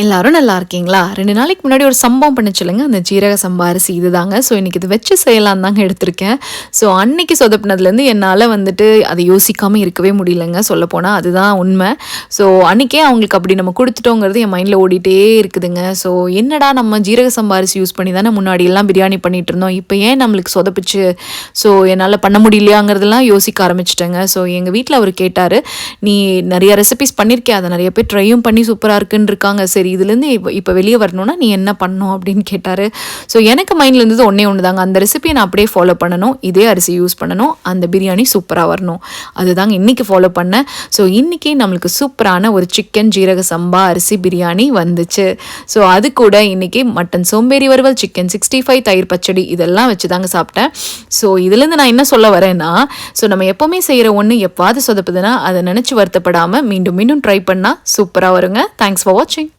எல்லாரும் நல்லா இருக்கீங்களா? 2 நாளைக்கு முன்னாடி ஒரு சம்பவம் பண்ணுச்சுல்லங்க, அந்த ஜீரக சம்பா அரிசி இதுதாங்க. ஸோ இன்னைக்கு இது வச்சு செய்யலான்னு தாங்க எடுத்திருக்கேன். ஸோ அன்னைக்கு சொதப்புனதுலேருந்து என்னால வந்துட்டு அதை யோசிக்காம இருக்கவே முடியலங்க சொல்லப்போனா. அதுதான் உண்மை. ஸோ அன்னைக்கே அவங்களுக்கு அப்படி நம்ம குடுத்துட்டோங்கிறது என் மைண்ட்ல ஓடிட்டே இருக்குதுங்க. ஸோ என்னடா நம்ம ஜீரக சம்பா அரிசி யூஸ் பண்ணி தானே முன்னாடியெல்லாம் பிரியாணி பண்ணிட்டுருந்தோம். இப்போ ஏன் நம்மளுக்கு சொதப்புச்சு? ஸோ என்னால பண்ண முடியலையாங்கிறதெல்லாம் யோசிக்க ஆரம்பிச்சுட்டேங்க. ஸோ எங்க வீட்ல அவரு கேட்டாரு, "நீ நெறைய ரெசிபீஸ் பண்ணியிருக்கியா? அத நெறைய பேர் ட்ரையும் பண்ணி சூப்பரா இருக்குன்னு இருக்காங்க. சரி இதுலேருந்து இப்போ வெளியே வரணும்னா நீ என்ன பண்ணணும்?" அப்படின்னு கேட்டார். ஸோ எனக்கு மைண்டில் இருந்தது ஒன்றே ஒன்று தாங்க, அந்த ரெசிபியை நான் அப்படியே ஃபாலோ பண்ணணும், இதே அரிசி யூஸ் பண்ணணும், அந்த பிரியாணி சூப்பராக வரணும். அதுதாங்க இன்றைக்கி ஃபாலோ பண்ணேன். ஸோ இன்றைக்கி நம்மளுக்கு சூப்பரான ஒரு சிக்கன் ஜீரக சம்பா அரிசி பிரியாணி வந்துச்சு. ஸோ அது கூட இன்றைக்கி மட்டன் சோம்பேறி வறுவல், சிக்கன் 65, தயிர் பச்சடி இதெல்லாம் வச்சு தாங்க சாப்பிட்டேன். ஸோ இதுலேருந்து நான் என்ன சொல்ல வரேன்னா, ஸோ நம்ம எப்போவுமே செய்கிற ஒன்று எப்பாவது சொதப்புதுன்னா அதை நினச்சி வருத்தப்படாமல் மீண்டும் மீண்டும் ட்ரை பண்ணால் சூப்பராக வருங்க. தேங்க்ஸ் ஃபார் வாட்சிங்.